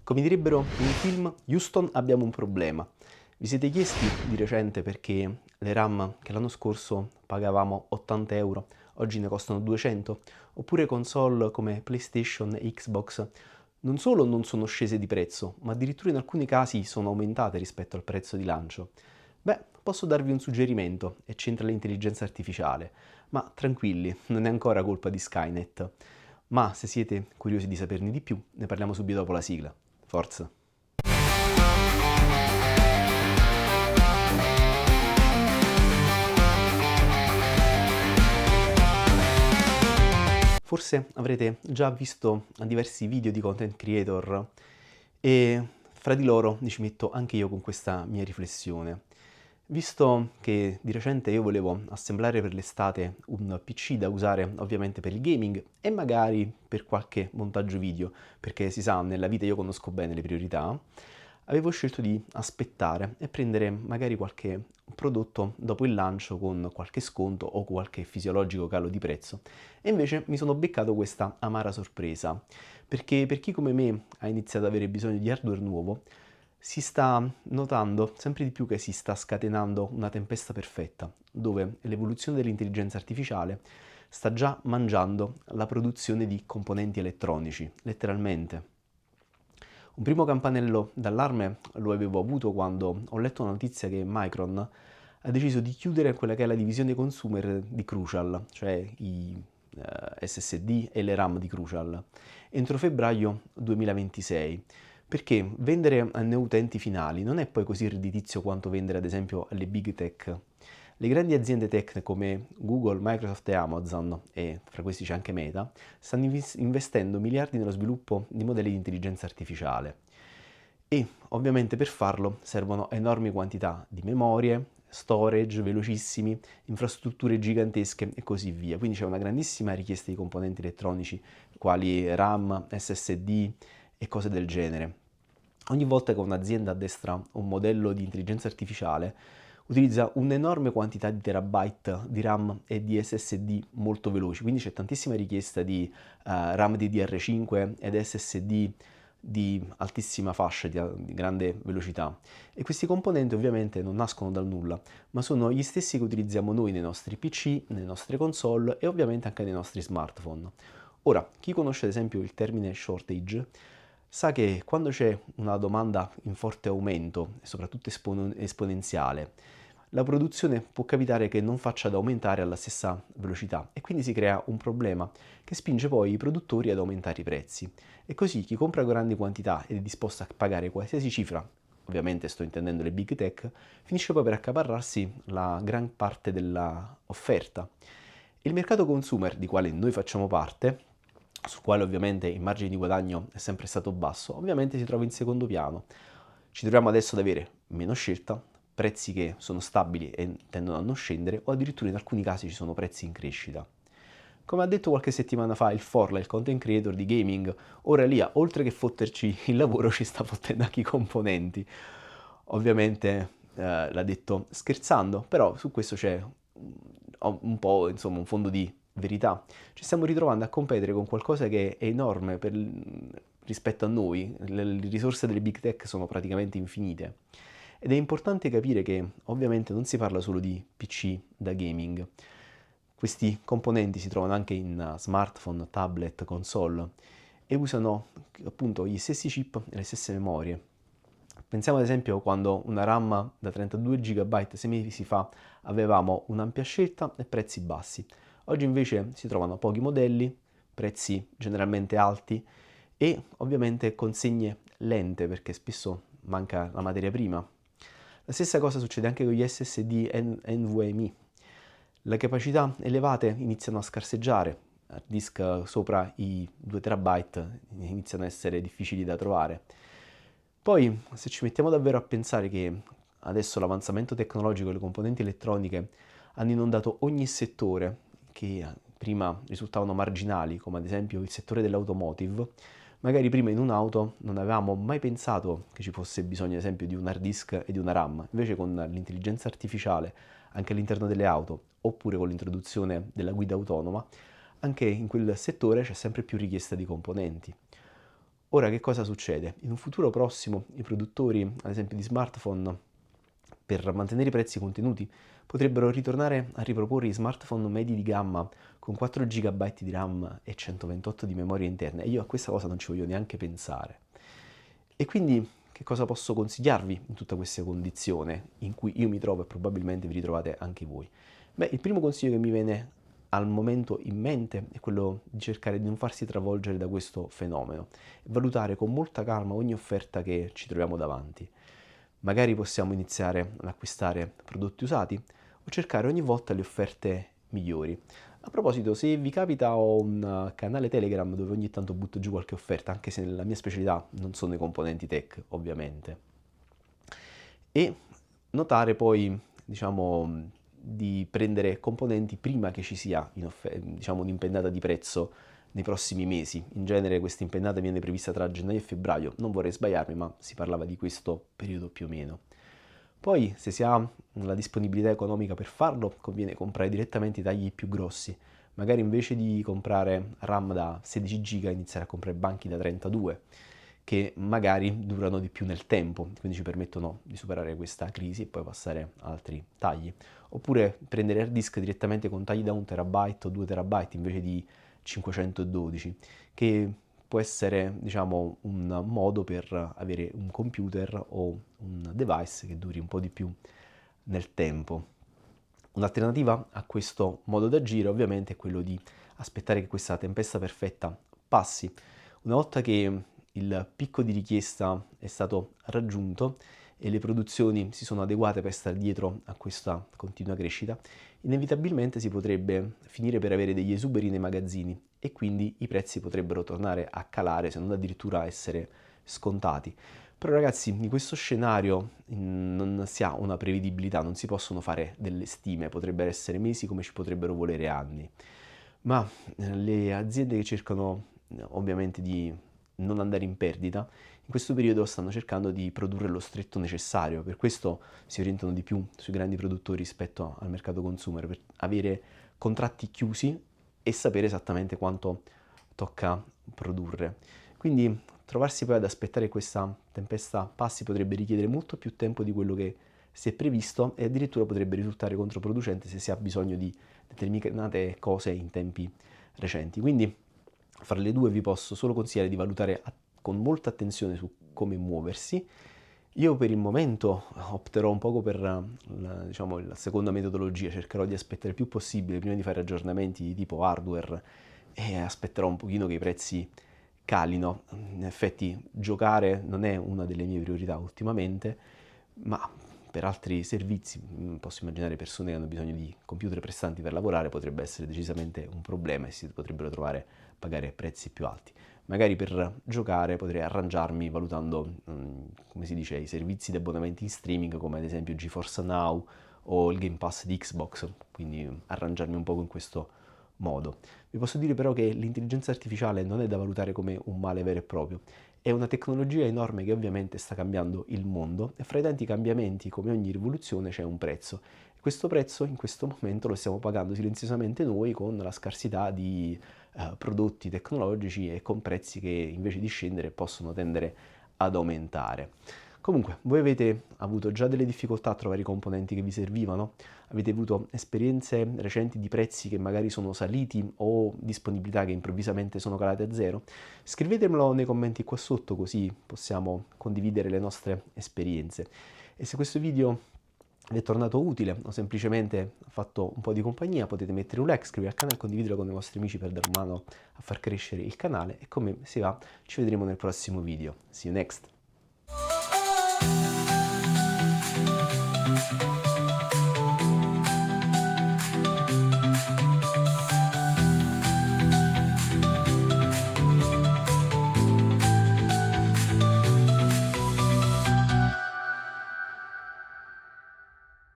Come direbbero in un film, Houston abbiamo un problema. Vi siete chiesti di recente perché le RAM che l'anno scorso pagavamo 80 euro, oggi ne costano 200? Oppure console come PlayStation e Xbox non solo non sono scese di prezzo, ma addirittura in alcuni casi sono aumentate rispetto al prezzo di lancio? Beh, posso darvi un suggerimento e c'entra l'intelligenza artificiale, ma tranquilli, non è ancora colpa di Skynet. Ma se siete curiosi di saperne di più, ne parliamo subito dopo la sigla. Forza! Forse avrete già visto diversi video di content creator e fra di loro ci metto anche io con questa mia riflessione. Visto che di recente io volevo assemblare per l'estate un PC da usare ovviamente per il gaming e magari per qualche montaggio video, perché si sa, nella vita io conosco bene le priorità, avevo scelto di aspettare e prendere magari qualche prodotto dopo il lancio con qualche sconto o qualche fisiologico calo di prezzo. E invece mi sono beccato questa amara sorpresa, perché per chi come me ha iniziato ad avere bisogno di hardware nuovo, si sta notando sempre di più che si sta scatenando una tempesta perfetta, dove l'evoluzione dell'intelligenza artificiale sta già mangiando la produzione di componenti elettronici, letteralmente. Un primo campanello d'allarme lo avevo avuto quando ho letto una notizia che Micron ha deciso di chiudere quella che è la divisione consumer di Crucial, cioè i SSD e le RAM di Crucial, entro febbraio 2026. Perché vendere a noi utenti finali non è poi così redditizio quanto vendere ad esempio alle big tech. Le grandi aziende tech come Google, Microsoft e Amazon, e fra questi c'è anche Meta, stanno investendo miliardi nello sviluppo di modelli di intelligenza artificiale. E ovviamente per farlo servono enormi quantità di memorie, storage velocissimi, infrastrutture gigantesche e così via. Quindi c'è una grandissima richiesta di componenti elettronici quali RAM, SSD e cose del genere. Ogni volta che un'azienda addestra un modello di intelligenza artificiale, utilizza un'enorme quantità di terabyte di RAM e di SSD molto veloci, quindi c'è tantissima richiesta di RAM DDR5 ed SSD di altissima fascia, di grande velocità. E questi componenti ovviamente non nascono dal nulla, ma sono gli stessi che utilizziamo noi nei nostri PC, nelle nostre console e ovviamente anche nei nostri smartphone. Ora, chi conosce ad esempio il termine shortage sa che quando c'è una domanda in forte aumento, e soprattutto esponenziale, la produzione può capitare che non faccia ad aumentare alla stessa velocità e quindi si crea un problema che spinge poi i produttori ad aumentare i prezzi. E così chi compra grandi quantità ed è disposto a pagare qualsiasi cifra, ovviamente sto intendendo le big tech, finisce poi per accaparrarsi la gran parte dell'offerta. Il mercato consumer, di quale noi facciamo parte, sul quale ovviamente il margine di guadagno è sempre stato basso, ovviamente si trova in secondo piano. Ci troviamo adesso ad avere meno scelta, prezzi che sono stabili e tendono a non scendere, o addirittura in alcuni casi ci sono prezzi in crescita. Come ha detto qualche settimana fa il Forla, il content creator di gaming, ora lì, oltre che fotterci il lavoro, ci sta fottendo anche i componenti. Ovviamente l'ha detto scherzando, però su questo c'è un po', insomma, un fondo di verità. Ci stiamo ritrovando a competere con qualcosa che è enorme rispetto a noi, le risorse delle big tech sono praticamente infinite. Ed è importante capire che ovviamente non si parla solo di PC da gaming. Questi componenti si trovano anche in smartphone, tablet, console e usano appunto gli stessi chip e le stesse memorie. Pensiamo ad esempio quando una RAM da 32 GB 6 mesi fa avevamo un'ampia scelta e prezzi bassi. Oggi invece si trovano pochi modelli, prezzi generalmente alti e ovviamente consegne lente perché spesso manca la materia prima. La stessa cosa succede anche con gli SSD NVMe. Le capacità elevate iniziano a scarseggiare, hard disk sopra i 2 TB iniziano a essere difficili da trovare. Poi, se ci mettiamo davvero a pensare che adesso l'avanzamento tecnologico e le componenti elettroniche hanno inondato ogni settore che prima risultavano marginali, come ad esempio il settore dell'automotive, magari prima in un'auto non avevamo mai pensato che ci fosse bisogno, ad esempio, di un hard disk e di una RAM. Invece con l'intelligenza artificiale anche all'interno delle auto, oppure con l'introduzione della guida autonoma, anche in quel settore c'è sempre più richiesta di componenti. Ora che cosa succede? In un futuro prossimo i produttori, ad esempio di smartphone, per mantenere i prezzi contenuti, potrebbero ritornare a riproporre i smartphone medi di gamma con 4 GB di RAM e 128 di memoria interna e io a questa cosa non ci voglio neanche pensare. E quindi che cosa posso consigliarvi in tutta questa condizione in cui io mi trovo e probabilmente vi ritrovate anche voi? Beh, il primo consiglio che mi viene al momento in mente è quello di cercare di non farsi travolgere da questo fenomeno e valutare con molta calma ogni offerta che ci troviamo davanti. Magari possiamo iniziare ad acquistare prodotti usati o cercare ogni volta le offerte migliori. A proposito, se vi capita, ho un canale Telegram dove ogni tanto butto giù qualche offerta, anche se nella mia specialità non sono i componenti tech, ovviamente. E notare poi, diciamo, di prendere componenti prima che ci sia diciamo, un'impennata di prezzo nei prossimi mesi. In genere questa impennata viene prevista tra gennaio e febbraio, non vorrei sbagliarmi, ma si parlava di questo periodo più o meno. Poi, se si ha la disponibilità economica per farlo, conviene comprare direttamente i tagli più grossi. Magari invece di comprare RAM da 16 GB, iniziare a comprare banchi da 32, che magari durano di più nel tempo, quindi ci permettono di superare questa crisi e poi passare a altri tagli. Oppure prendere hard disk direttamente con tagli da 1 TB o 2 TB invece di 512, che può essere, diciamo, un modo per avere un computer o un device che duri un po' di più nel tempo. Un'alternativa a questo modo d'agire ovviamente è quello di aspettare che questa tempesta perfetta passi. Una volta che il picco di richiesta è stato raggiunto e le produzioni si sono adeguate per stare dietro a questa continua crescita, inevitabilmente si potrebbe finire per avere degli esuberi nei magazzini e quindi i prezzi potrebbero tornare a calare, se non addirittura essere scontati. Però ragazzi, in questo scenario non si ha una prevedibilità, non si possono fare delle stime, potrebbero essere mesi come ci potrebbero volere anni. Ma le aziende che cercano ovviamente di non andare in perdita, in questo periodo stanno cercando di produrre lo stretto necessario, per questo si orientano di più sui grandi produttori rispetto al mercato consumer, per avere contratti chiusi e sapere esattamente quanto tocca produrre. Quindi trovarsi poi ad aspettare questa tempesta passi potrebbe richiedere molto più tempo di quello che si è previsto e addirittura potrebbe risultare controproducente se si ha bisogno di determinate cose in tempi recenti. Quindi fra le due vi posso solo consigliare di valutare con molta attenzione su come muoversi. Io per il momento opterò un poco per diciamo, la seconda metodologia, cercherò di aspettare il più possibile prima di fare aggiornamenti di tipo hardware e aspetterò un pochino che i prezzi calino. In effetti giocare non è una delle mie priorità ultimamente, ma per altri servizi, posso immaginare persone che hanno bisogno di computer prestanti per lavorare, potrebbe essere decisamente un problema e si potrebbero trovare a pagare prezzi più alti. Magari per giocare potrei arrangiarmi valutando, come si dice, i servizi di abbonamenti in streaming come ad esempio GeForce Now o il Game Pass di Xbox, quindi arrangiarmi un po' in questo modo. Vi posso dire però che l'intelligenza artificiale non è da valutare come un male vero e proprio, è una tecnologia enorme che ovviamente sta cambiando il mondo e fra i tanti cambiamenti, come ogni rivoluzione, c'è un prezzo. E questo prezzo in questo momento lo stiamo pagando silenziosamente noi con la scarsità di prodotti tecnologici e con prezzi che invece di scendere possono tendere ad aumentare. Comunque, voi avete avuto già delle difficoltà a trovare i componenti che vi servivano? Avete avuto esperienze recenti di prezzi che magari sono saliti o disponibilità che improvvisamente sono calate a zero? Scrivetemelo nei commenti qua sotto così possiamo condividere le nostre esperienze. E se questo video vi è tornato utile o semplicemente ha fatto un po' di compagnia, potete mettere un like, iscrivervi al canale e condividerlo con i vostri amici per dare una mano a far crescere il canale. E come si va, ci vedremo nel prossimo video. See you next!